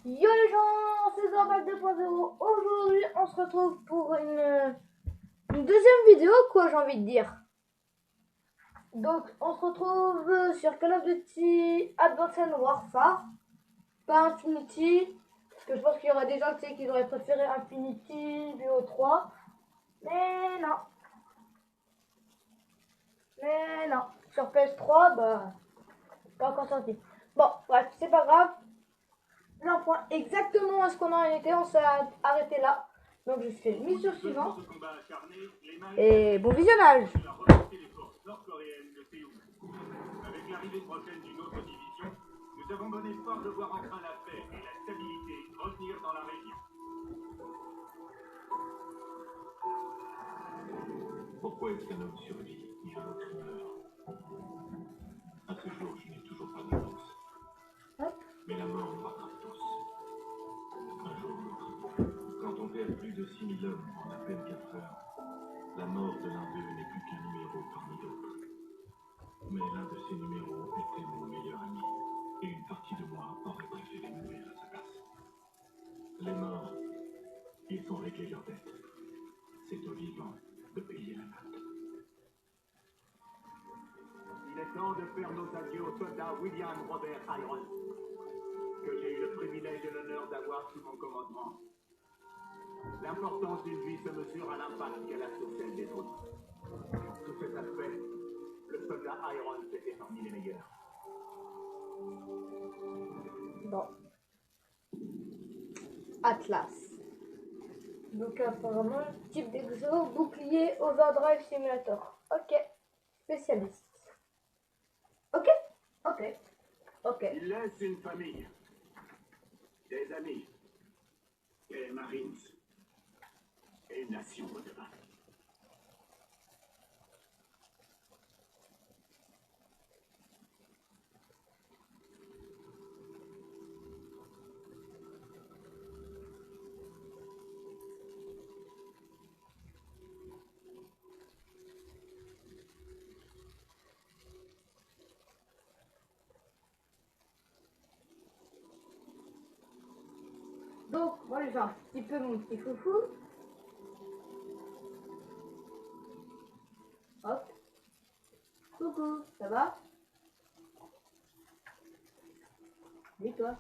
Yo les gens, c'est Zorbac 2.0. Aujourd'hui, on se retrouve pour une deuxième vidéo, quoi, j'ai envie de dire. Donc, on se retrouve sur Call of Duty Advanced Warfare, pas Infinity, parce que je pense qu'il y aura des gens qui auraient préféré Infinity, BO3, mais non. Mais non, sur PS3, bah, pas encore sorti. Bon, bref, c'est pas grave. Là, on point exactement à ce qu'on en était, on s'est arrêté là. Donc je fais mission suivante. Et bon visionnage. Avec l'arrivée prochaine d'une autre division, nous avons bon espoir de voir enfin la paix et la stabilité revenir dans la région. Pourquoi est-ce qu'un homme survit et un autre meurt? À ce jour, je n'ai toujours pas de réponse. Mais la mort nous rattrape tous. Un jour ou l'autre. Quand on perd plus de 6000 hommes en à peine 4 heures, la mort de l'un d'eux n'est plus qu'un numéro parmi d'autres. Mais l'un de ces numéros était mon meilleur ami, et une partie de moi aurait préféré mourir à sa place. Les morts, ils ont réglé leur dette. C'est aux vivants de payer la note. Il est temps de faire nos adieux au soldat William Robert Irons, que j'ai eu le privilège et l'honneur d'avoir sous mon commandement. L'importance d'une vie se mesure à l'impact qu'elle a sur celle des autres. Sous cet aspect, le soldat Irons était parmi les meilleurs. Bon. Atlas. Donc apparemment, type d'exo, bouclier, overdrive simulator. Ok. Spécialiste. Ok. Ok. Ok. Il laisse une famille, des amis, des Marines, et une nation au demain. Donc, moi je fais un petit peu mon petit foufou. Hop. Coucou, ça va? Et toi?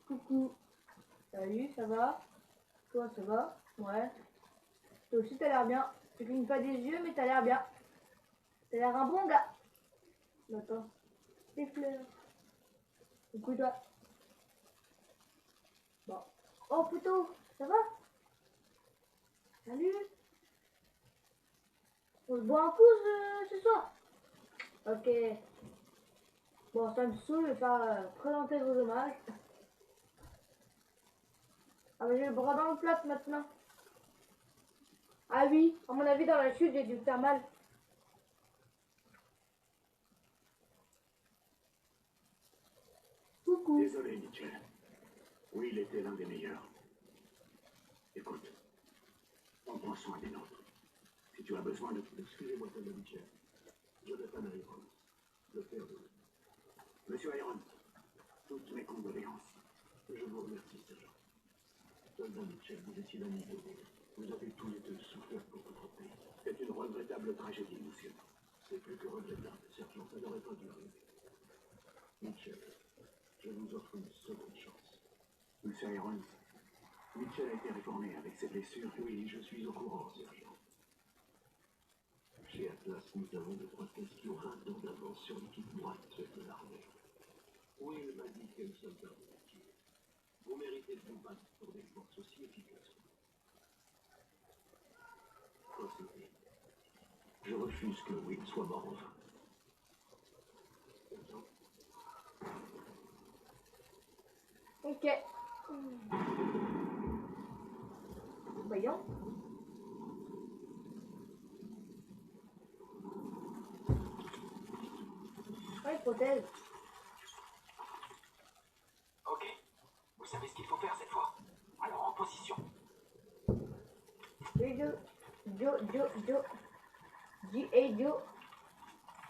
Coucou. Salut, ça va? Toi, ça va? Ouais. Toi aussi, t'as l'air bien. Tu clignes pas des yeux, mais t'as l'air bien. T'as l'air un bon gars. Attends. Tes fleurs. Coucou, toi. Bon. Oh, plutôt, ça va? Salut. On se boit un coup ce soir? Ok. Bon, ça me saoule, je vais pas présenter vos hommages. Ah, mais j'ai le bras dans le plat maintenant. Ah oui, à mon avis, dans la chute, j'ai dû me faire mal. Coucou. Désolé, Mitchell. Oui, il était l'un des meilleurs. Écoute, on prend soin des nôtres. Si tu as besoin de... Excusez-moi, Soldat Mitchell. Jonathan Irons, le père de... Monsieur Irons, toutes mes condoléances. Je vous remercie, sergent. Soldat Mitchell, vous étiez l'ami de... Vous avez tous les deux souffert pour votre pays. C'est une regrettable tragédie, monsieur. C'est plus que regrettable, sergent. Ça n'aurait pas dû arriver. Mitchell, je vous offre une seconde chance. Monsieur Irons, Mitchell a été réformé avec ses blessures. Oui, je suis au courant, sergent. Chez Atlas, nous avons de quoi question 20 ans d'avance sur l'équipe droite de l'armée. Will m'a dit quel soldat vous étiez. Vous méritez de combattre pour des forces aussi efficaces. Procédez. Je refuse que Will soit mort en vain. Ok. Voyons. Ouais, prothèse. Ok, vous savez ce qu'il faut faire cette fois. Alors en position. Joe. G.A. Joe.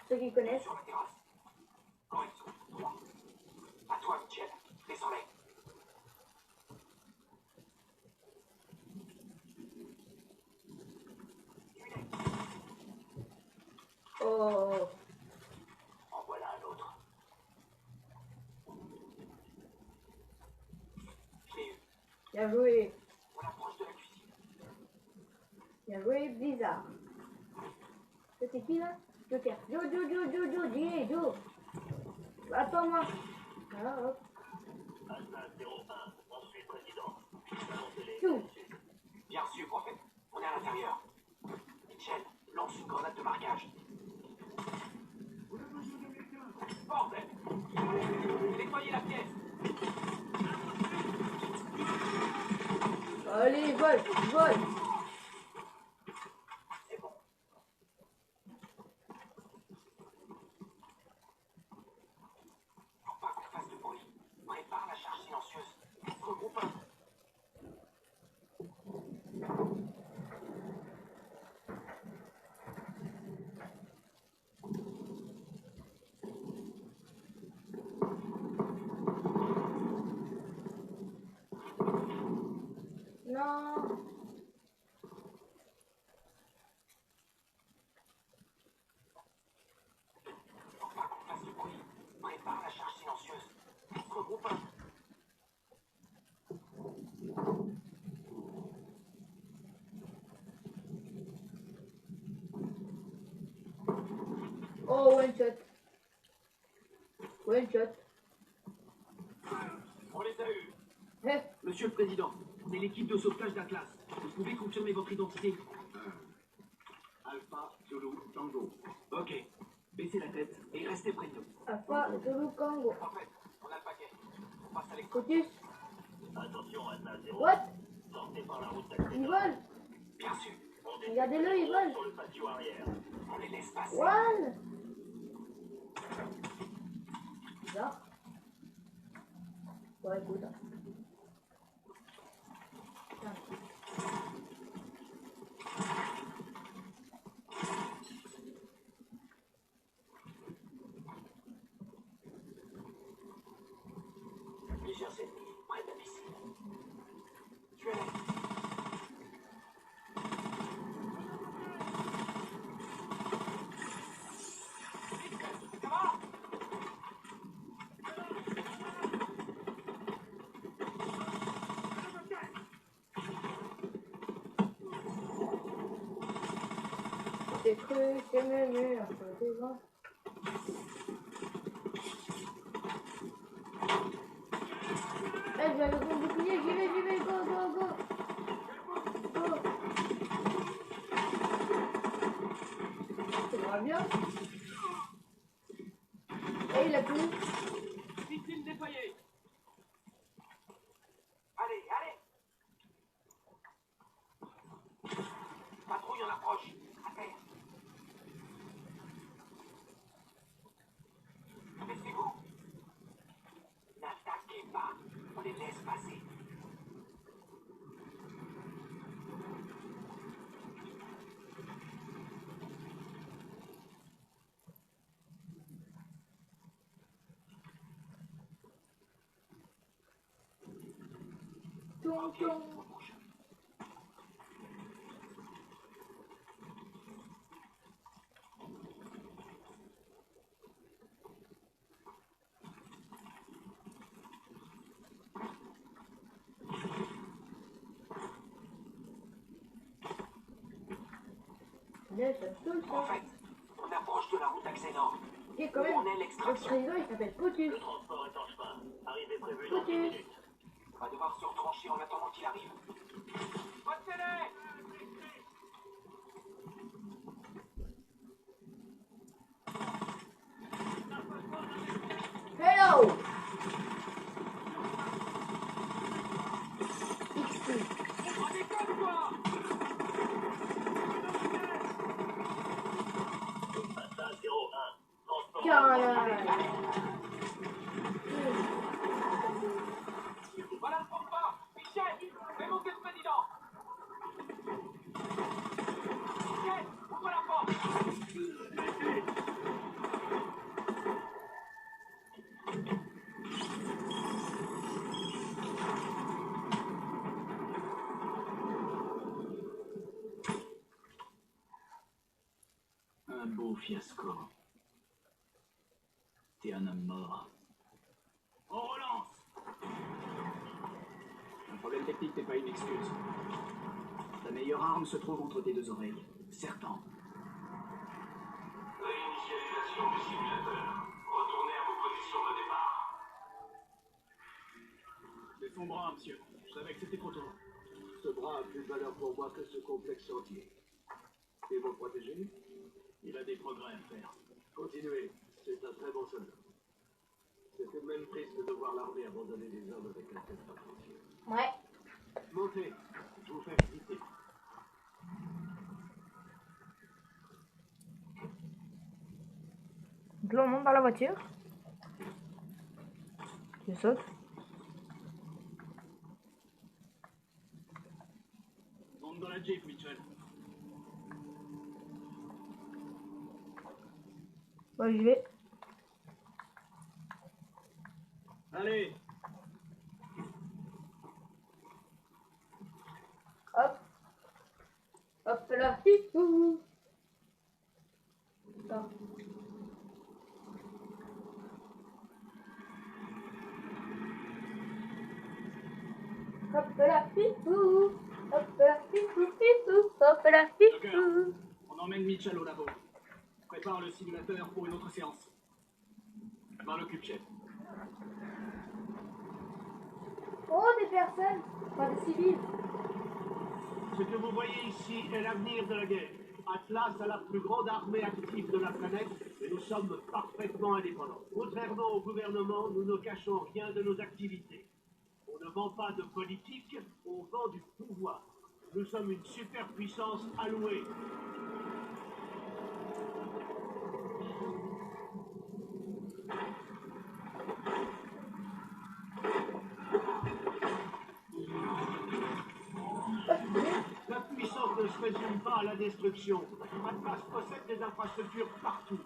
Ceux qui connaissent. Sur la terrasse. Correction, 3. À toi, Mitchell. Oh. En voilà un autre. Je l'ai eu. Bien joué. On approche de la cuisine. Bien joué, Blizzard. C'était qui là? Joker. Jo. Attends-moi. Voilà, hop. Alpha 01, ensuite président. Annoncez-les. Tout. Bien reçu, prophète. On est à l'intérieur. Mitchell, lance une grenade de marquage. Bordel! Nettoyez la pièce. Allez, vole. C'est bon. Faut pas qu'on fasse de bruit. Prépare la charge silencieuse. Regroupe un. Non. Faut pas qu'on fasse de bruit. Prépare la charge silencieuse. Regroupe un. Oh, one shot. On les a eus. Eh, Monsieur le Président, c'est l'équipe de sauvetage d'Atlas. Vous pouvez confirmer votre identité? Alpha Zulu Tango. Ok. Baissez la tête et restez près de nous. Alpha, Zulu, Congo. Parfait. On a le paquet. On passe à l'extérieur. Focus. Attention, Alpha 0. What? Sortez par la route Ils d'accès. volent. Bien sûr. Regardez-le, ils volent. Sur le patio arrière. On les laisse passer. One. Bizarre. Bon, écoute. Tiens. Plusieurs ennemis près de la piscine. Tuez-les. Ça va? J'ai cru, c'est murmure. C'est bon. Eh, j'avais mon bouclier, j'y vais, go. Ça va bien. Et il a plus. Piscine déployée. Allez. Patrouille en approche. À terre. Baissez-vous. N'attaquez pas. On les laisse passer. Ton. On bouge. Là, ça saute, En ça. fait, on approche de la route d'accès nord. Et quand Où même, en est le l'extraction? président, il s'appelle Potus. Le transport est en chemin. Arrivée prévue dans 10 Potus. minutes. On va devoir se retrancher en attendant qu'il arrive. Retenez-les! Hello! XP. On déconne quoi? Alpha 01. Transport. Carolina. Voilà le porte-pas! Michel, fais monter fiasco. T'es un homme mort. On relance! Un problème technique n'est pas une excuse. Ta meilleure arme se trouve entre tes deux oreilles. Serpent. Réinitialisation du simulateur. Retournez à vos positions de départ. C'est son bras, monsieur. Je savais que c'était trop tôt. Ce bras a plus de valeur pour moi que ce complexe entier. Et vous le protégez? Il a des progrès à faire. Continuez. C'est un très bon soldat. C'est tout de même triste de voir l'armée abandonner des hommes avec un tel potentiel. Ouais. Montez. Je vous fais visiter. Donc là, on monte dans la voiture. Je saute. Monte dans la Jeep, Mitchell. Bah, j'y vais. Allez. Hop. Hop là. Hihou. Ça. Hop là. Hihou. Hop là. Hihou. Hihou. Hop là. Hihou. On emmène Mitchell au labo. Prépare le simulateur pour une autre séance. Je m'en occupe, chef. Oh, des personnes. Pas des civils. Ce que vous voyez ici est l'avenir de la guerre. Atlas a la plus grande armée active de la planète et nous sommes parfaitement indépendants. Contrairement au gouvernement, nous ne cachons rien de nos activités. On ne vend pas de politique, on vend du pouvoir. Nous sommes une superpuissance allouée. La puissance ne se résume pas à la destruction. Atlas possède des infrastructures partout.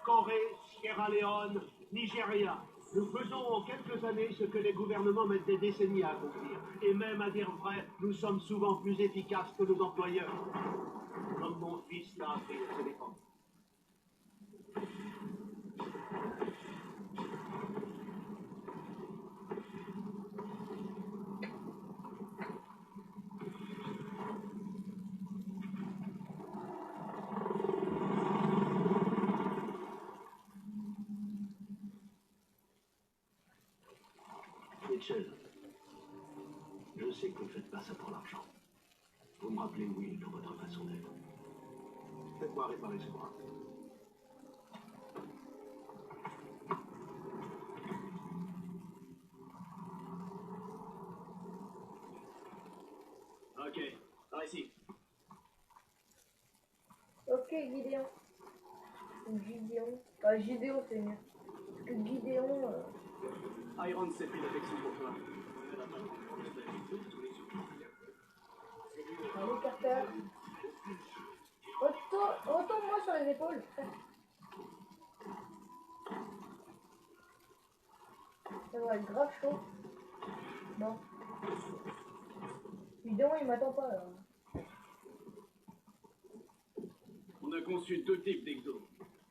Corée, Sierra Leone, Nigeria. Nous faisons en quelques années ce que les gouvernements mettent des décennies à accomplir. Et même à dire vrai, nous sommes souvent plus efficaces que nos employeurs. Comme mon fils l'a appris à se défendre. Mitchell, je sais que vous ne faites pas ça pour l'argent. Vous me rappelez Will de votre façon d'être. Faites-moi réparer ce bras. Ok, par ici. Ok, Gideon. Gideon. Gideon, c'est mieux. Parce que Gideon. Iron s'est pris d'affection pour toi. Allez, Carter. Retourne-moi sur les épaules. Ça va être grave chaud. Non. Gideon, il m'attend pas là. On a conçu deux types d'exos.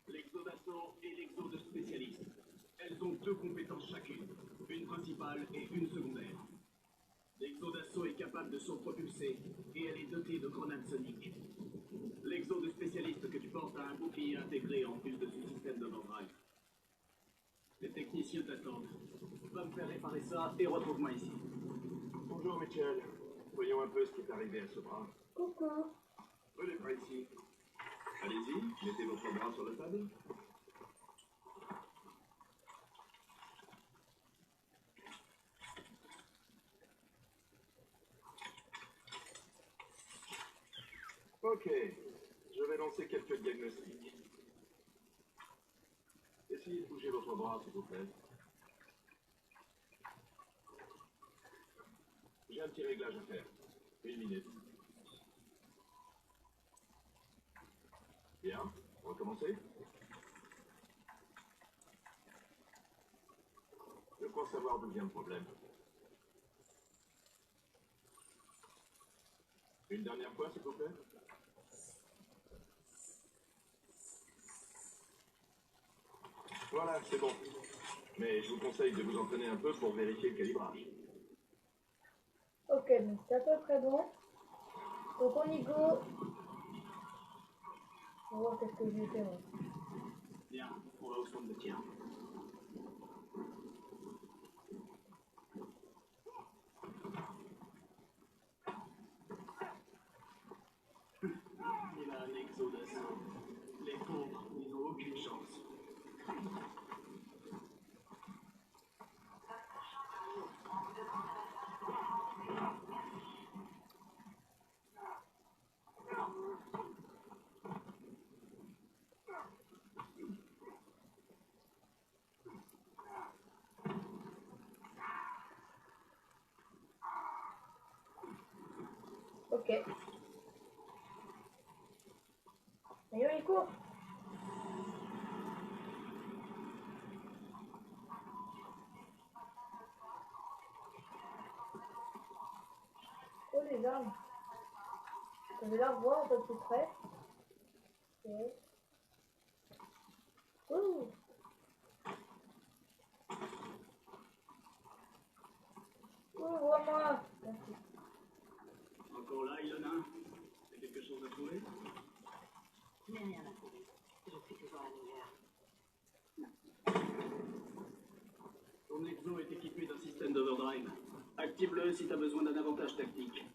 L'exo d'assaut et l'exo de spécialiste. Elles ont deux compétences chacune. Une principale et une secondaire. L'exo d'assaut est capable de s'auto-propulser et elle est dotée de grenades soniques. L'exo de spécialiste que tu portes a un bouclier intégré en plus de ce système de drive. Les techniciens t'attendent. Va me faire réparer ça et retrouve-moi ici. Bonjour Mitchell. Voyons un peu ce qui est arrivé à ce bras. Coucou. Venez par ici. Allez-y, mettez votre bras sur la table. Ok, je vais lancer quelques diagnostics. Essayez de bouger votre bras, s'il vous plaît. J'ai un petit réglage à faire. 1 minute. Bien, recommencez. Je crois savoir d'où vient le problème. Une dernière fois, s'il vous plaît. Voilà, c'est bon. Mais je vous conseille de vous entraîner un peu pour vérifier le calibrage. Ok, donc c'est à peu près bon. Donc on y go. On va voir qu'est-ce que j'ai fait moi. Bien, on va au centre de tir. Il a un exodus. Les pauvres, ils n'ont aucune chance. Ok. Et on y court. Oh les armes. Je vais la revoir un peu plus près. Ok. Ouh. Ouvre-moi. Merci. Encore là, Ilona? T'as quelque chose à trouver? Je n'ai rien à trouver. Je suis toujours la meilleure. Ton exo est équipé d'un système d'overdrive. Active-le si t'as besoin d'un avantage tactique.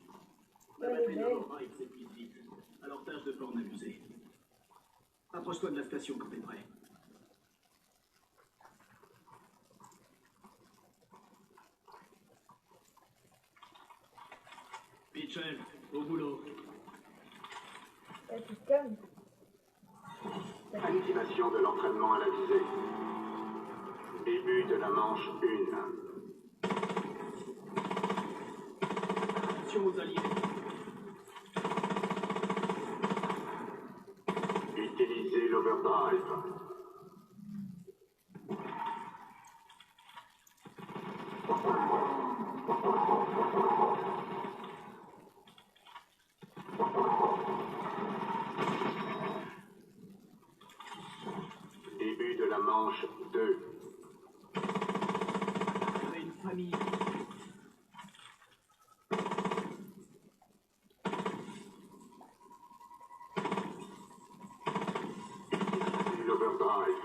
La Ouais, batterie mais- d'overdrive s'épuise vite. Alors tâche de pas en abuser. Approche-toi de la station quand t'es prêt. Mitchell, au boulot. Eh, tu te calmes. Activation de l'entraînement à la visée. Début de la manche 1. Attention aux alliés. Utilisez l'overdrive. Début de la manche 2. Il y avait une famille. Utilisez l'overdrive.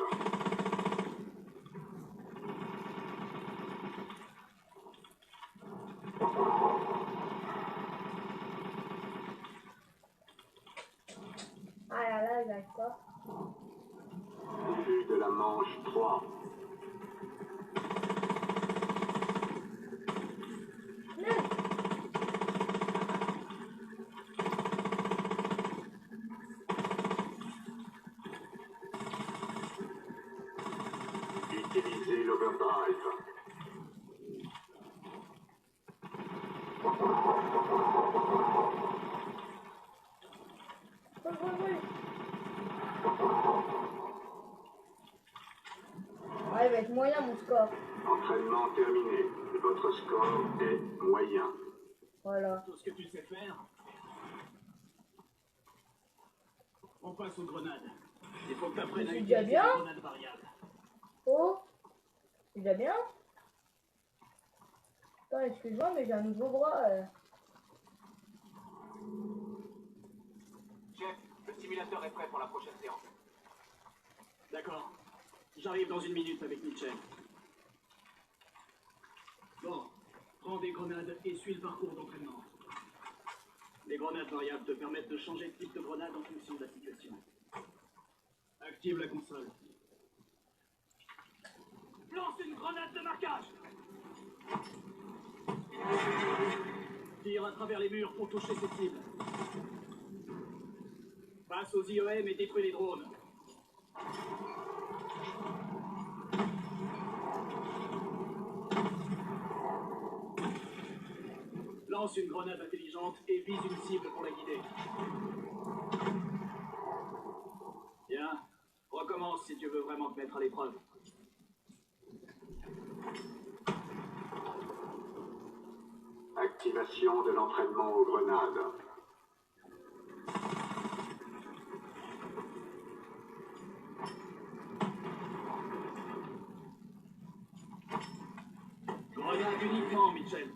Ah là là, il arrive pas. Début de la manche 3. Non. Utilisez l'overdrive. Oui. Ah, il va être moyen mon score. Entraînement terminé. Votre score est moyen. Voilà. Tout ce que tu sais faire. On passe aux grenades. Il faut que t'apprennes à C'est utiliser déjà bien. les grenades variables. Oh. C'est déjà bien. Attends, excuse-moi, mais j'ai un nouveau bras. Chef, le simulateur est prêt pour la prochaine séance. D'accord. J'arrive dans 1 minute avec Mitchell. Bon, prends des grenades et suis le parcours d'entraînement. Les grenades variables te permettent de changer de type de grenade en fonction de la situation. Active la console. Lance une grenade de marquage. Tire à travers les murs pour toucher ces cibles. Passe aux IEM et détruis les drones. Lance une grenade intelligente et vise une cible pour la guider. Bien. Recommence si tu veux vraiment te mettre à l'épreuve. Activation de l'entraînement aux grenades. Grenade uniquement, Mitchell.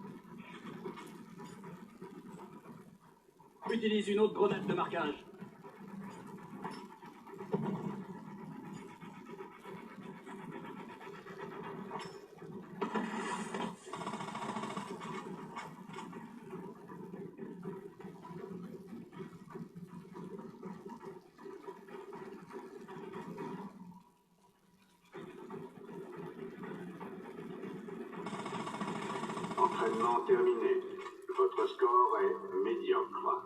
Utilise une autre grenade de marquage. Entraînement terminé. Votre score est médiocre.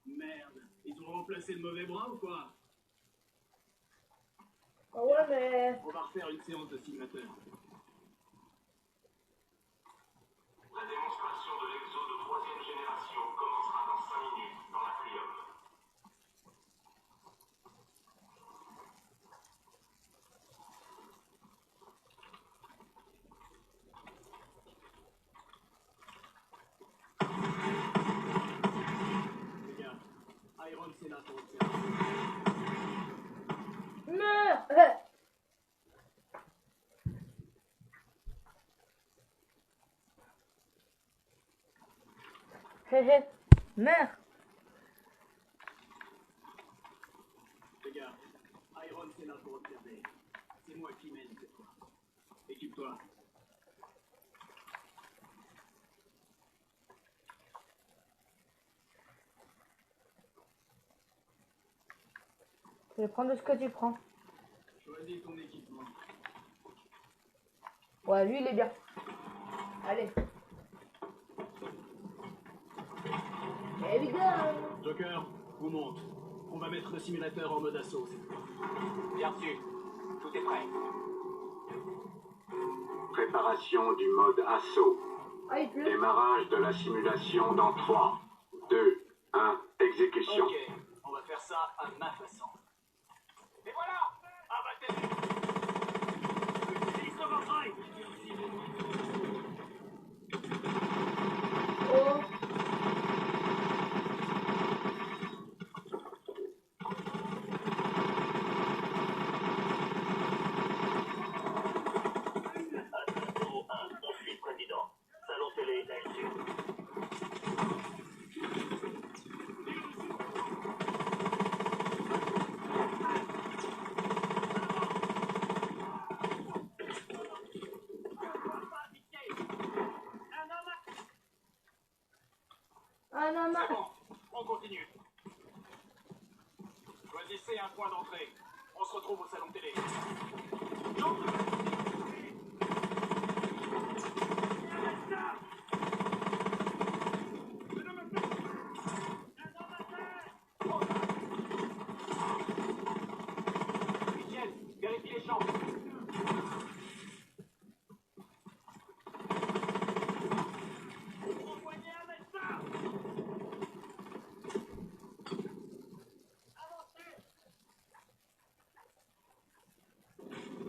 Merde, ils ont remplacé le mauvais bras ou quoi? Ah ouais, mais... On va refaire une séance de simulateur. La démonstration de l'exo de 3e génération commencera dans 5 minutes dans l'atrium. Les gars, Iron c'est là pour observer. Meurs. Hé hé, meurs. Les gars, Iron c'est là pour observer. C'est moi qui mène cette fois. Équipe-toi. Je vais prendre ce que tu prends. Choisis ton équipement. Ouais, lui, il est bien. Allez. Here we go. Joker, on monte. On va mettre le simulateur en mode assaut cette fois. Bien reçu. Tout est prêt. Préparation du mode assaut. Ah, il pleut. Démarrage de la simulation dans 3, 2, 1, exécution. Ok, on va faire ça à ma façon. Et voilà! Abattez-les! Utilise l'overdrive! Oh. On suit le président. Salon télé, là-dessus. Ah non, non. C'est bon, on continue. Choisissez un point d'entrée. On se retrouve au salon télé. Michel, vérifie les chambres.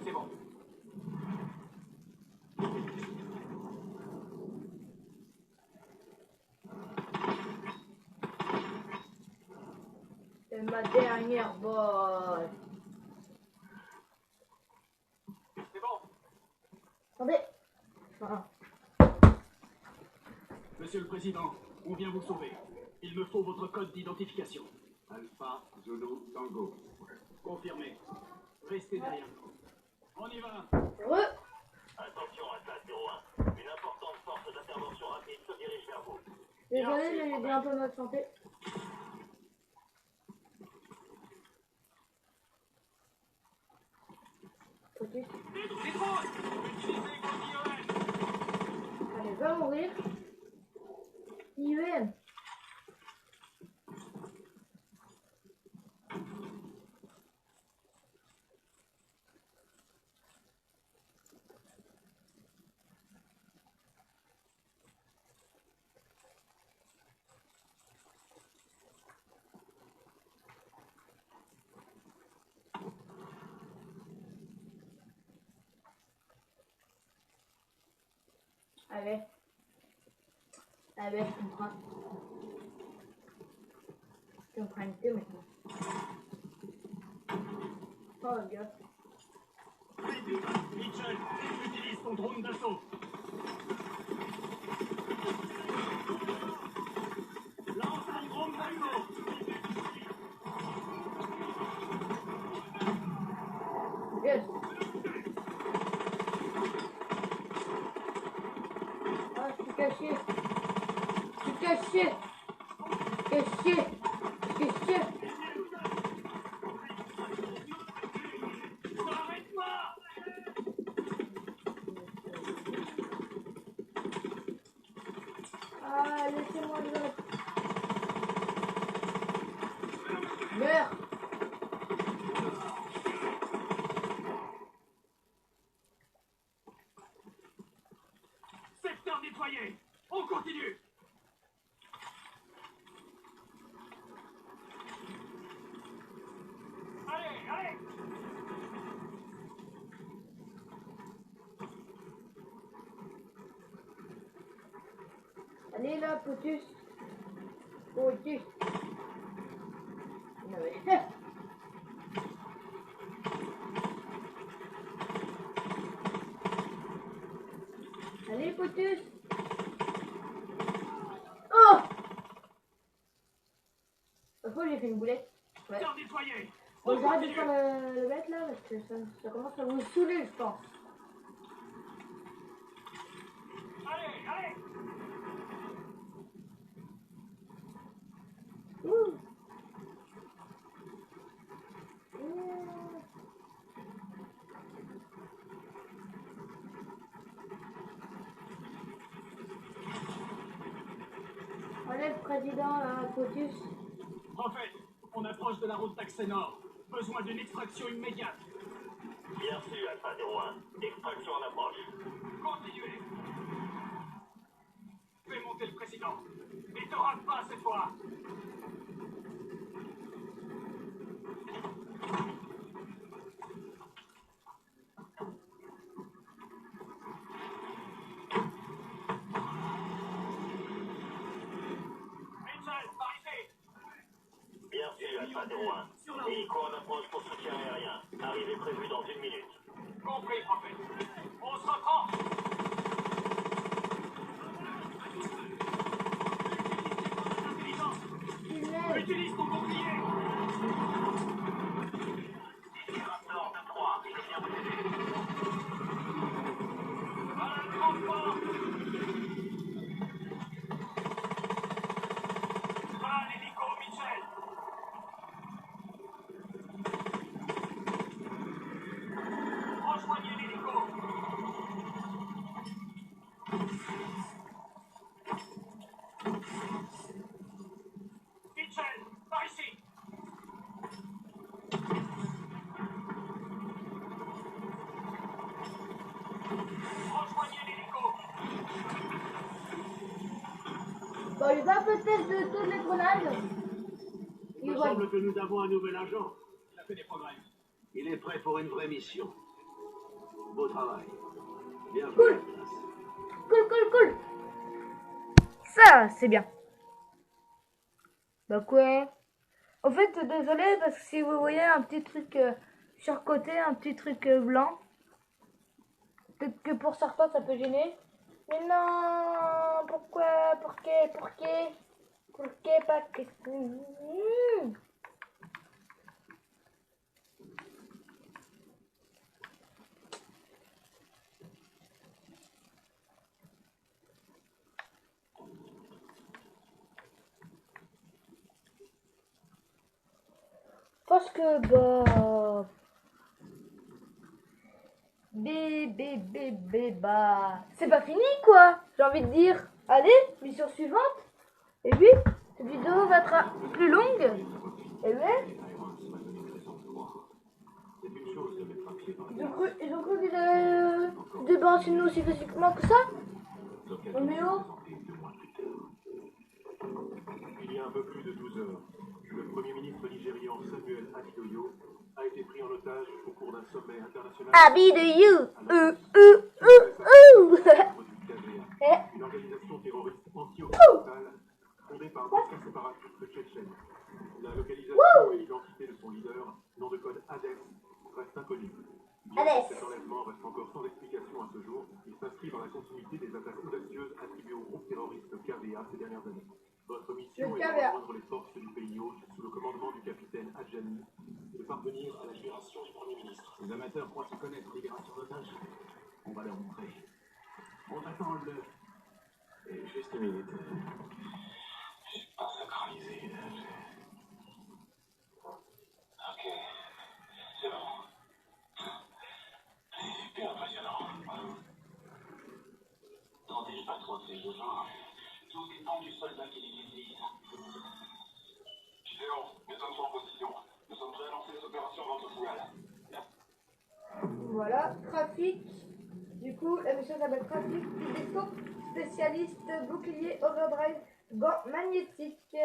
C'est bon. C'est ma dernière bosse. C'est bon. Attendez. Ah. Monsieur le Président, on vient vous sauver. Il me faut votre code d'identification. Alpha, Zulu, Tango. Confirmé. Restez derrière nous. On y va. Heureux. Attention, Atlas 01. Une importante force d'intervention rapide se dirige vers vous. Désolé, mais j'ai dit un peu notre santé. Ok. Défense! Utilisez vos ION! Allez, va mourir. IEM. Allez. Allez, je comprends. Je comprends une peu maintenant. Oh, gars. Mitchell, utilise ton drone d'assaut. suis caché. Je suis caché. Caché. Caché. Ah, laissez-moi le... Merde. Secteur nettoyé. On continue. Allez, allez. Allez là, Potus. Potus. Non mais... Allez, Potus. Oh! Parfois, j'ai fait une boulette. Ouais. Secteur nettoyé. Bon, On j'arrête de continue. faire le bête là parce que ça commence à vous saouler, je pense. Allez, allez. Ouh. Ouh. Enlève président là, Potus. Prophète, on approche de la route d'accès nord. Besoin d'une extraction immédiate. Bien reçu, Alpha 01. Extraction en approche. Continuez. Fais monter le président. Et te rate pas cette fois. Mitchell, par ici. Bien reçu, Alpha 01. Hélico en approche pour soutien aérien. Arrivée prévue dans 1 minute. Compris, prophète. On se reprend. Utilise ton bouclier. Raptor de 3, je viens vous aider. Voilà le transport. Voilà l'hélico, Mitchell. Rejoignez l'hélico. Mitchell, par ici. Rejoignez l'hélico. Bon, il va peut-être de toutes les grenades. Il me va- semble que nous avons un nouvel agent. Il a fait des progrès. Il est prêt pour une vraie mission. Beau travail. Bien joué. Cool. Cool, cool, cool. Ça, c'est bien. Bah quoi? En fait, désolé parce que si vous voyez un petit truc sur le côté, un petit truc blanc, peut-être que pour certains ça peut gêner. Mais non, pourquoi, pourquoi pas que... Parce que, bah... Bah... C'est pas fini, quoi. J'ai envie de dire. Allez, mission suivante. Et puis, cette vidéo va être plus longue. Et ouais. Ils ont cru qu'ils allaient se débarrasser de nous aussi facilement que ça. Roméo. Il y a un peu plus de 12 heures, le Premier ministre nigérian Samuel Adedoyo a été pris en otage au cours d'un sommet international. Abi de you. Une organisation terroriste anti-occidentale fondée par d'anciens séparatistes tchétchènes. La localisation et l'identité de son leader, nom de code Hades, reste inconnue. Hades. Cet enlèvement reste encore sans explication à ce jour. Il s'inscrit dans la continuité des attaques audacieuses attribuées au groupe terroriste KVA ces dernières années. Votre mission est de rejoindre les forces du pays hôte sous le commandement du capitaine Adjani et de parvenir à la libération du Premier ministre. Les amateurs croient se connaître en libération d'otages. On va leur montrer. On attend le Et juste une minute. Je suis pas synchronisé, là. Ok, c'est bon. C'est super impressionnant. N'en dis pas trop de ces gens. Tout dépend du soldat qui les utilise. Géant, mettons-nous en position. Nous sommes prêts à lancer les opérations dans notre signal. Voilà, trafic. Du coup, la mission s'appelle trafic. Vaisseau spécialiste, bouclier, overdrive, gants magnétiques.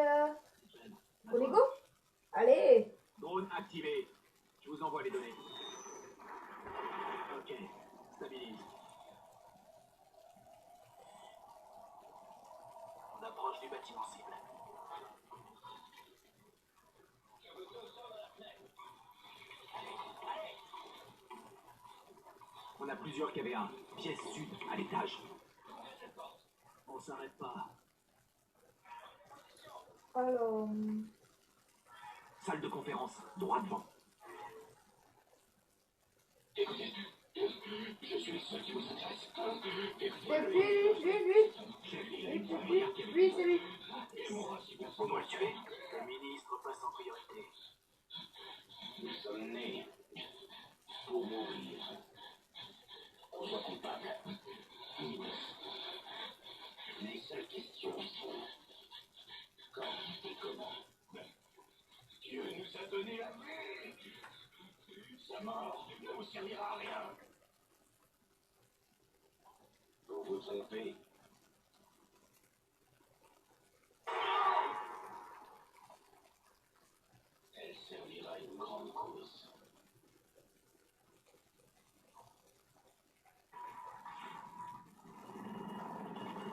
On est go? Allez! Drone activé. Je vous envoie les données. Ok, stabilise. On approche du bâtiment cible. On a plusieurs KVA. Pièce sud, à l'étage. On s'arrête pas. Alors. Salle de conférence, droit devant. Écoutez, je suis le seul qui vous intéresse. C'est lui, c'est lui. On doit le tuer. Le ministre passe en priorité. Nous sommes nés pour mourir. On soit coupable. Les seules questions sont quand et comment. Dieu nous a donné la vie. Sa mort ne vous servira à rien. Vous vous trompez. Elle servira à une grande cause.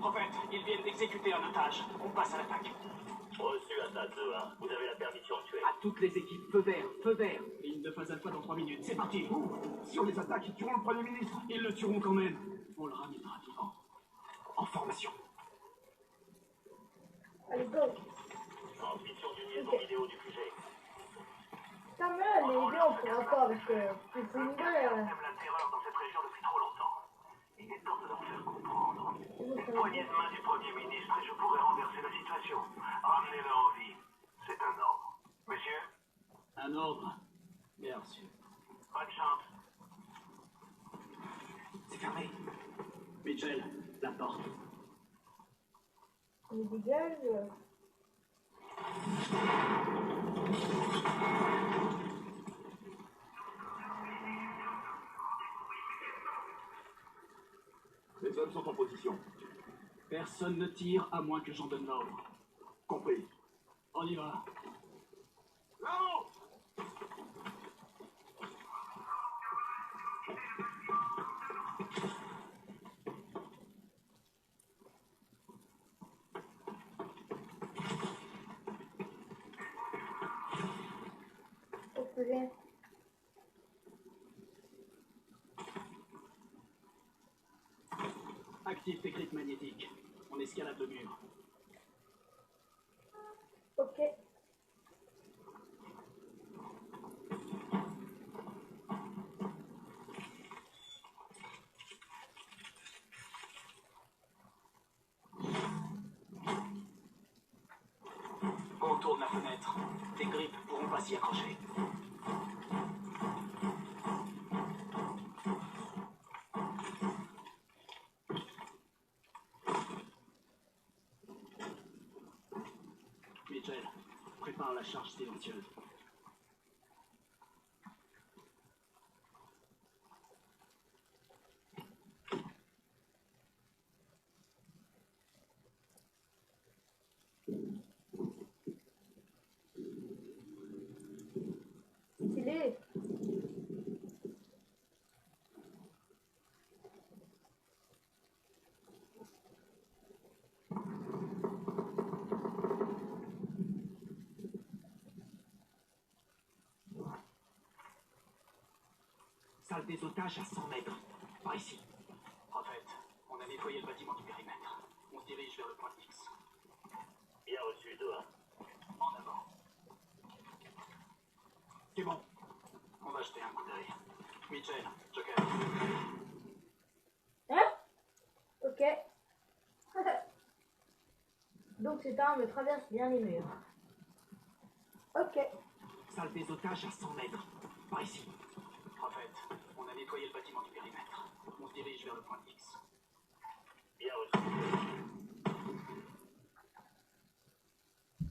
Prophète, ils viennent d'exécuter un otage. On passe à l'attaque. Reçu à Stade 2-1. Vous avez la permission de tuer. À toutes les équipes, feu vert, feu vert. Ligne de phase alpha dans 3 minutes. C'est parti. Si on les attaque, ils tueront le Premier ministre. Ils le tueront quand même. On le ramènera vivant. En formation. Allez, go! Transmission d'une liaison Ok. vidéo du QG. Putain, mais là, les gars, on pourra pas avec. C'est une galère. Sème la terreur dans cette région depuis trop longtemps. Il est temps de leur faire comprendre. Là. Poignée de main du Premier ministre et je pourrais renverser la situation. Ramenez-le en vie. C'est un ordre. Monsieur? Un ordre. Bien reçu. Bonne chance. C'est fermé. Mitchell, la porte. On dégage. Les hommes sont en position. Personne ne tire à moins que j'en donne l'ordre. Compris. On y va. Là-haut! Ok. Active tes grippes magnétiques. On escalade le mur. Ok. On tourne la fenêtre. Tes grippes pourront pas s'y accrocher. Mitchell, prépare la charge silencieuse. Stylé. Salle des otages à 100 mètres. Par ici. Prophète, on a nettoyé le bâtiment du périmètre. On se dirige vers le point X. Bien reçu 2-1. En avant. C'est bon. On va jeter un coup d'œil. Mitchell, Joker. Hein? Ok. Donc cette arme traverse bien les murs. Ok. Salle des otages à 100 mètres. Par ici. Prophète, on a nettoyé le bâtiment du périmètre. On se dirige vers le point X. Bien reçu.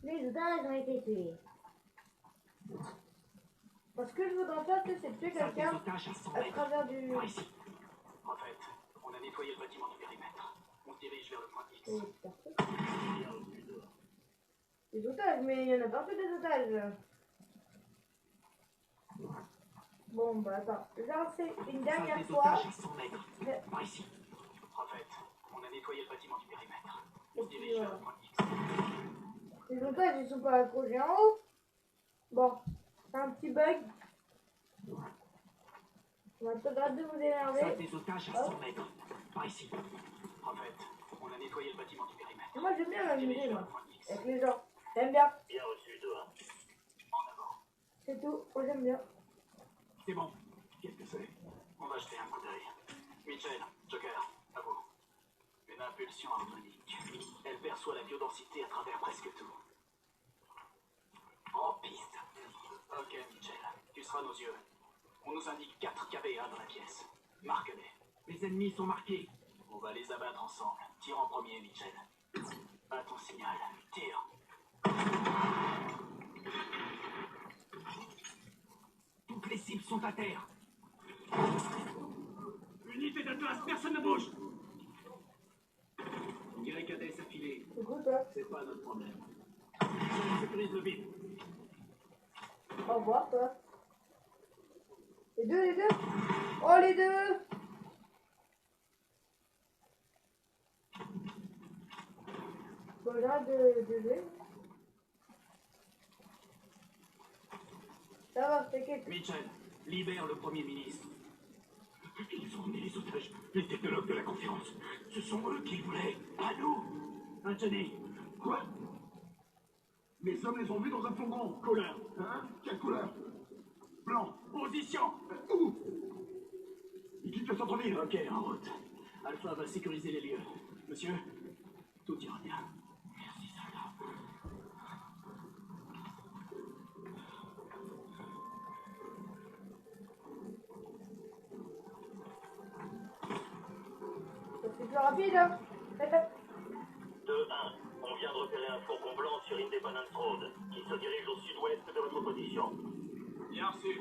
Les otages ont été tués. Parce que je voudrais faire, c'est tuer Salle des quelqu'un otages à 100 à mètres. travers du... Par ici. Prophète, on a nettoyé le bâtiment du périmètre. On se dirige vers le point X. Bien reçu, dehors. Des otages, mais il y en a partout des otages. Bon, bah attends, j'en fais une Salle dernière des fois. otages à 100 mètres. Mais- Par ici. Prophète, on a nettoyé le bâtiment du périmètre. Et On se puis dirige vers voilà. le point X. Les otages, ils sont pas accrochés en haut. Bon, c'est un petit bug. On va peut-être arrêter de vous Salle énerver. des otages à 100 mètres. Par ici. Prophète, on a nettoyé le bâtiment du périmètre. Moi, j'aime bien On se dirige m'amuser, vers moi. le point X. Avec les gens. J'aime bien. Bien reçu, dehors. En avant. C'est tout. Moi, j'aime bien. C'est bon. Qu'est-ce que c'est? On va jeter un coup d'œil. Mitchell, Joker, à vous. Une impulsion harmonique. Elle perçoit la biodensité à travers presque tout. En piste. Ok, Mitchell, tu seras nos yeux. On nous indique 4 KV1 dans la pièce. Marque-les. Les ennemis sont marqués. On va les abattre ensemble. Tire en premier, Mitchell. À ton signal. Tire. Toutes les cibles sont à terre. Unité de place, personne ne bouge. Grecadès affilé. C'est cool, toi. C'est pas notre problème. On sécurise le vide. Au revoir, toi. Les deux, les deux. Oh, les deux. Bon, j'arrête de jouer. Ça va, t'inquiète. Mitchell, libère le Premier ministre. Ils ont emmené les otages, les technologues de la conférence. Ce sont eux qui voulaient. À nous. Anthony, Quoi? Mes hommes les ont vus dans un fourgon. couleur. Hein? Quelle couleur? Blanc. Position. Où? Ils quittent le centre-ville. Ok, en route. Alpha va sécuriser les lieux. Monsieur, tout ira bien. Merci, soldat. C'est plus rapide, hein. 2-1. On vient de repérer un fourgon blanc sur Independence Road, qui se dirige au sud-ouest de votre position. Bien reçu.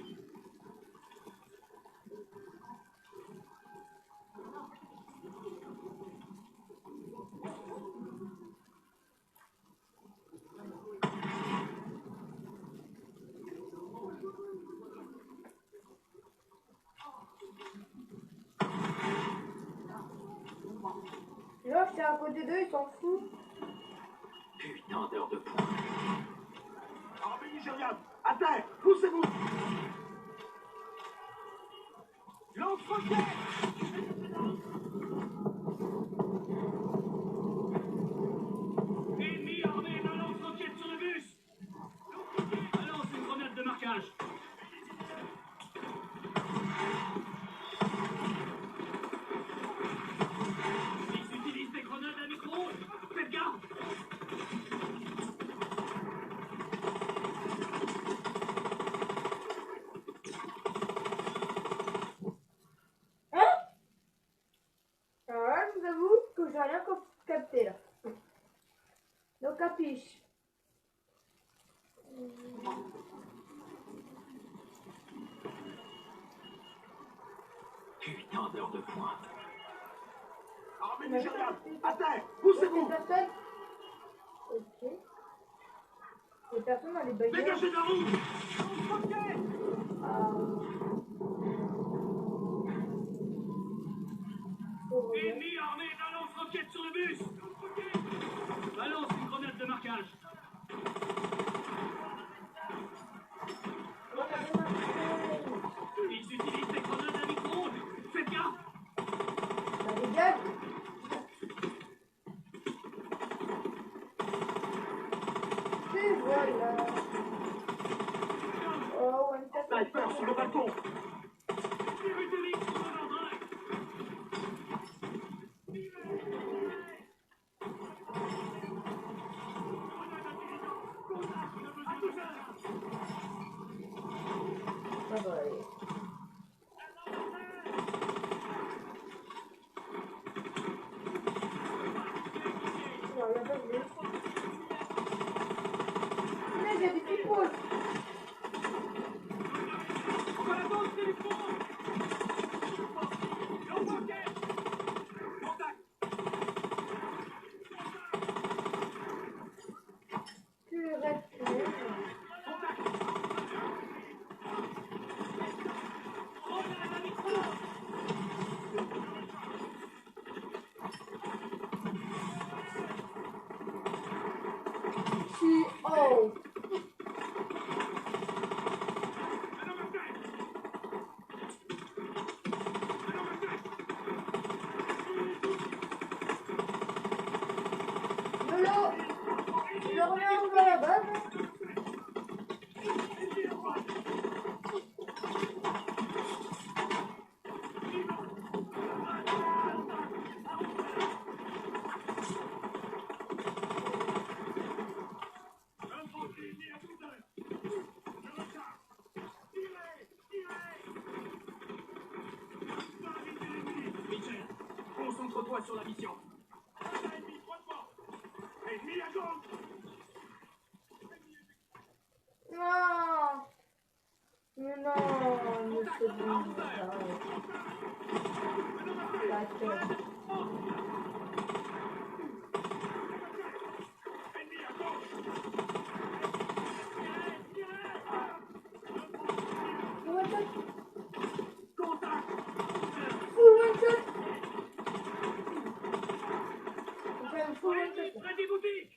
Là, j'étais à côté d'eux, ils s'en foutent. Putain d'heure de pointe. Armée nigériane, à terre, poussez-vous. Ennemi armé d'un lance-roquette sur le bus. Balance une grenade de marquage. Ils utilisent des grenades à micro-ondes. Faites gaffe. Hein? Alors là, je vous avoue que j'ai rien capté, là. Donc, capiche. Putain d'heure de pointe. Armée nigériane, à terre, Les poussez-vous. personnes. Ok. Les personnes dans les baguettes. Dégagez de la route. Ennemi armé d'un lance-roquette sur le bus. Balance une grenade de marquage. Ils utilisent des grenades à micro-ondes. Faites gaffe. Ça dégage. Et voilà. Oh, one tap. Sniper sur le balcon. Périphérie sur le Nord-Ouest. ici. Oh. Lolo, je reviens à la base. Mitchell, concentre-toi sur la mission. Ennemi, droit devant. Ennemi à gauche. Non. Mais non, mais c'est bon. D'accord. Ennemi à gauche. Full one shot. Contact. Full one shot. Enfin, full one Ennemi shot. près des boutiques.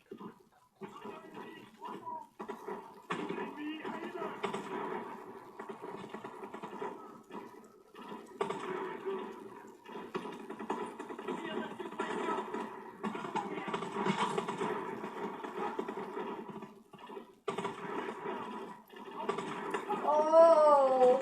Oh.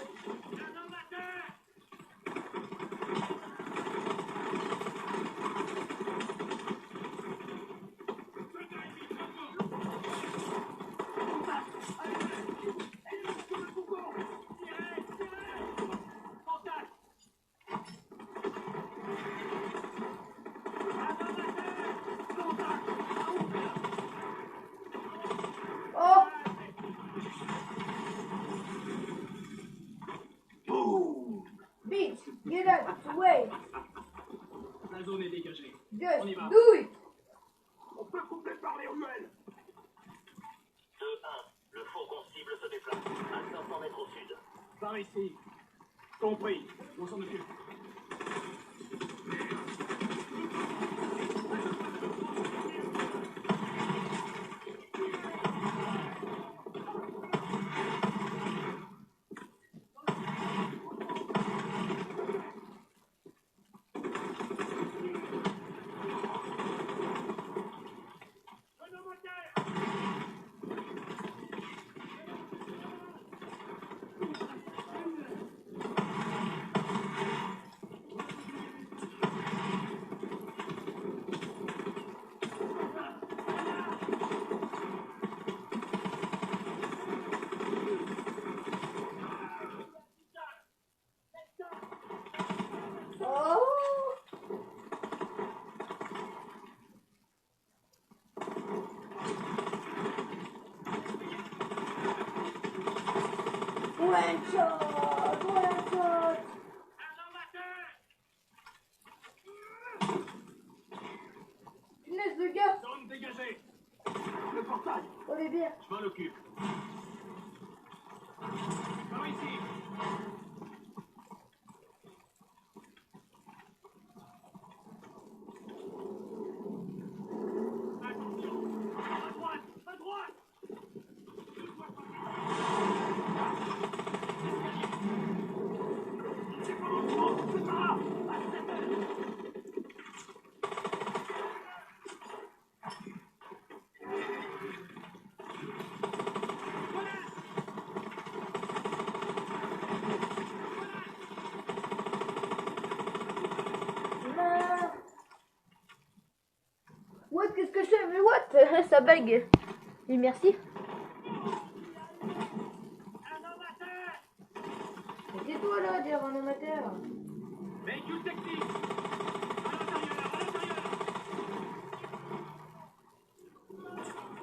Oh. Boum. Bitch, get out the way. La zone est dégagée. Just On y va. do it. On peut couper par les ruelles. 2-1. Le fourgon cible se déplace. À 500 mètres au sud. Par ici. Compris. On s'en occupe. Oh. One shot, one shot. Punaise, le gars. Zone dégagée. Le portail. Oh les bières. Je m'en occupe. Par ici. Attention. À droite. À droite. C'est pas mon tour. C'est pas grave. What, qu'est-ce que je fais? Mais what? Ça bug. Et merci. Mais tais-toi là, dire un amateur. Véhicule technique. À l'intérieur. À l'intérieur.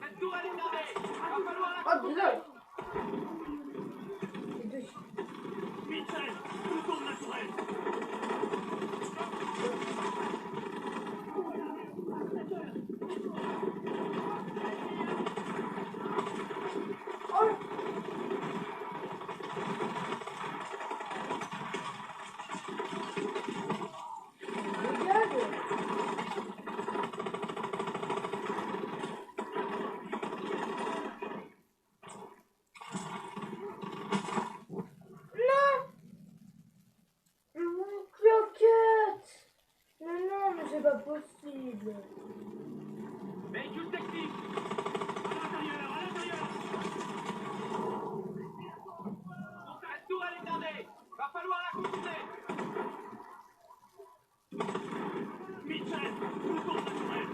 Cette tour, elle est armée. Il va falloir la Oh, désolé. Les deux. Mitchell, tout tourne naturel. Oh. Dégage. possible. Véhicule technique. À l'intérieur, à l'intérieur. Cette tourelle est blindée. Va falloir la contourner. Mitchell, autour de la tourelle.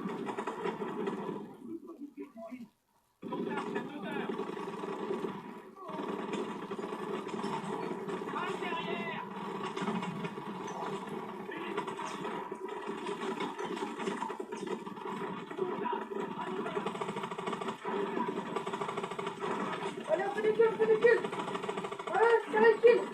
Contact cette hauteur. Halte derrière. Allez, on fait des kills, on fait des kills. Ouais, c'est les kills.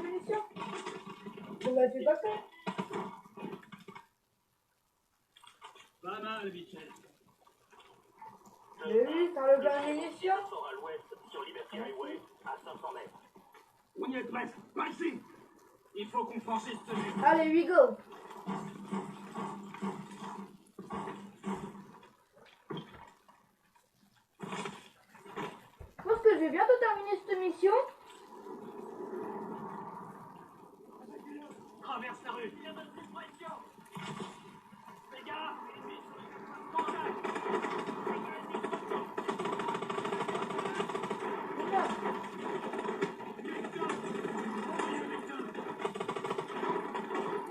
Munitions. Bon bah c'est pas ça. Pas mal, Mitchell. Mais oui, t'as le plein de munitions. Sort à l'ouest sur Liberty Highway à 500 mètres. On y est presque. Par ici. Il faut qu'on franchisse ce mur. Allez, we go. Je pense que je vais bientôt terminer cette mission. Traverse la rue. Il y a de cette pression. Fais gaffe. Ennemi sur le contact.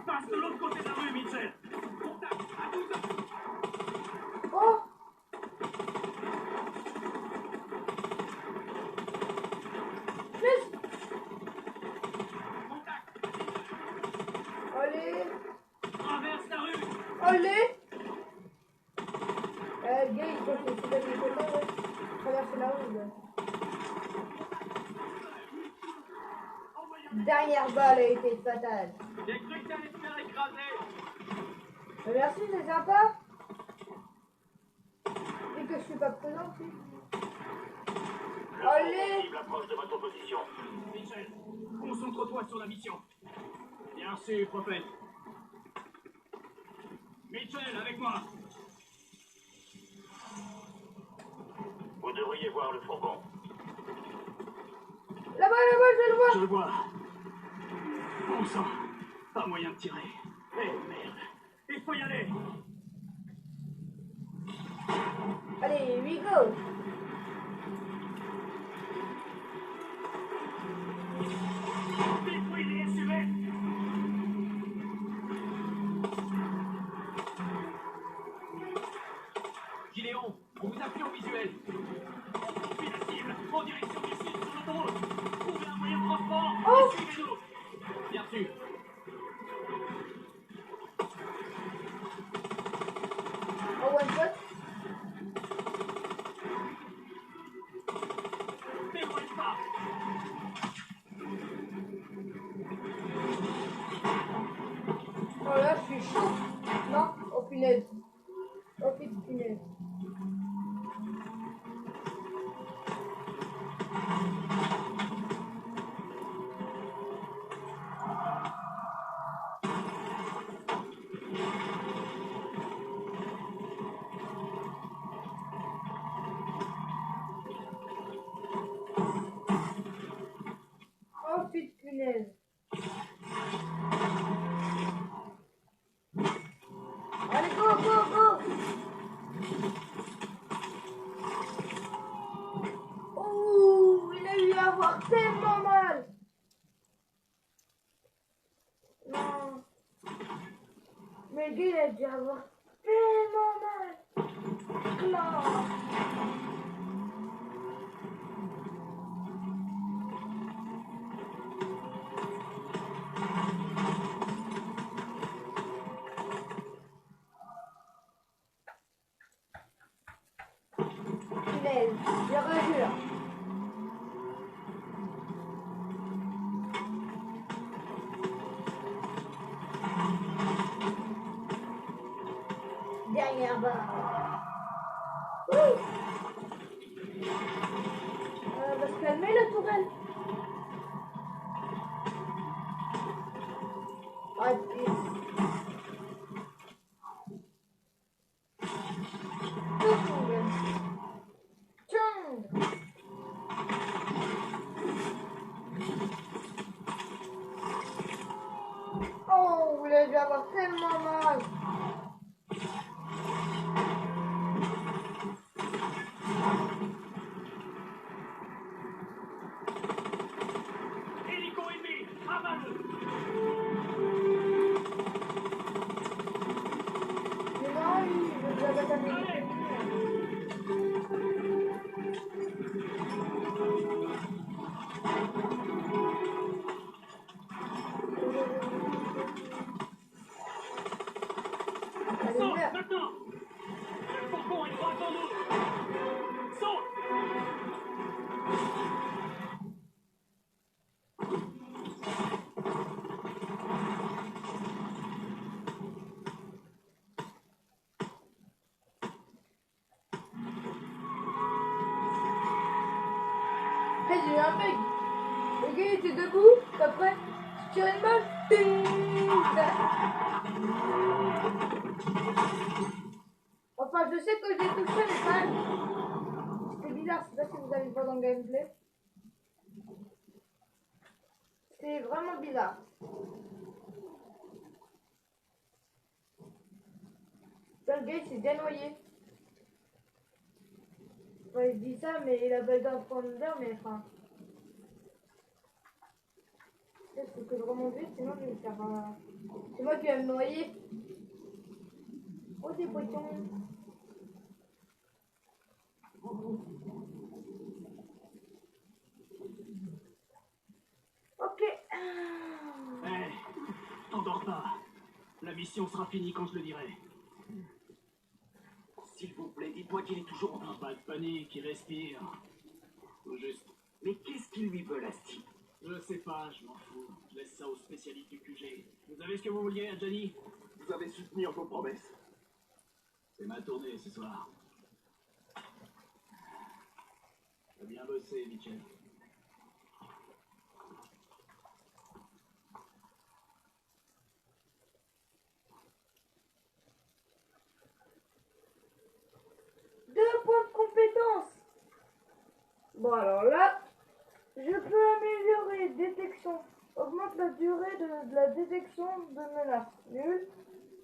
Passe de l'autre côté de la rue, Mitchell. Contact. À 12 heures. Oh. Plus. Contact. Allez. Traverse la rue. Allez. Le gars, il faut que tu fasses les côtés, ouais. Traverser la rue, ouais. Dernière balle a été fatale. J'ai cru que t'allais te faire écraser. Merci, c'est sympa. Et que je suis pas présent aussi. Le Allez. cible approche de votre position. Mitchell, concentre-toi sur la mission. Bien sûr, prophète. Mitchell, avec moi. Vous devriez voir le fourgon. Là-bas, je le vois. Je le vois. Bon sang, pas moyen de tirer. Eh merde, il faut y aller. Allez, we go. Détruis les SUV. Gideon, on vous appuie au visuel. On suit la cible en direction du sud sur l'autoroute. Trouvez un moyen de transport Oh. et suivez-nous. Bien sûr. En one shot. Déroule pas. Oh là, je suis chaud. Non, oh punaise. Oh punaise. Oh punaise. Allez, go, go, go. Oh, il a eu à avoir tellement mal. Non. Mais le gars, il a dû avoir tellement mal. Non. Punaise, je rejure. Dernière barre. Va se calmer la tourelle. Ah, Tiens. j'aurais dû avoir tellement mal. Hélico ennemi, avale. Mais non, je vais t'amener. Allez, Saute merde. maintenant. Le fourgon est droit devant nous. Saute. Hey, j'ai eu un bug. Le gars était debout, après, je tire une balle. Ding. Enfin, je sais que j'ai touché, mais quand même. C'est bizarre, je sais pas si vous allez le voir dans le gameplay. C'est vraiment bizarre. Là, le gars, il s'est déjà noyé. Ouais, je dis ça, mais il a pas d'un point d'heure, mais enfin. Il faut que je remonte vite, sinon je vais me faire un. C'est moi qui vais me noyer. Oh, des poissons. Ok. Hé, t'endors pas. La mission sera finie quand je le dirai. S'il vous plaît, dites-moi qu'il est toujours en vie. Pas de panique, il respire. Tout juste. Mais qu'est-ce qu'il lui veut, la Steve? Je sais pas, je m'en fous. Je laisse ça aux spécialistes du QG. Vous avez ce que vous vouliez, Johnny? Vous avez soutenu vos promesses. C'est ma tournée ce soir. T'as bien bossé, Mitchell. Deux points de compétence. Bon, alors là, je peux améliorer détection. Augmente la durée de la détection de menaces. Nul.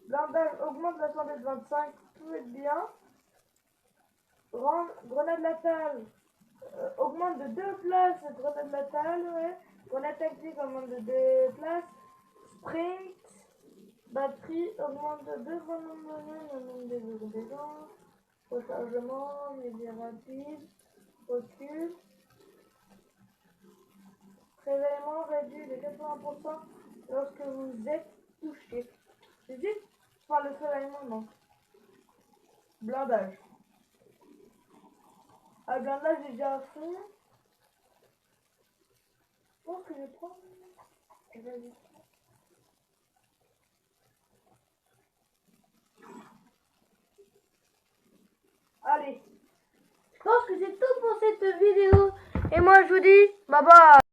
Blindage augmente la santé de 25. Tout est bien. Grenade latale augmente de 2 places. Grenade latale, ouais. Grenade tactique augmente de 2 places. Sprint. Batterie augmente de 2 fois le nombre de compétences. Rechargement, média rapide. Recul. Réveillement réduit de 80% lorsque vous êtes touché. C'est juste par le réveillement, non. Blindage. Ah, blindage, j'ai déjà à fond. Je pense que je prends. Et vas-y. Allez. Je pense que c'est tout pour cette vidéo. Et moi, je vous dis bye bye.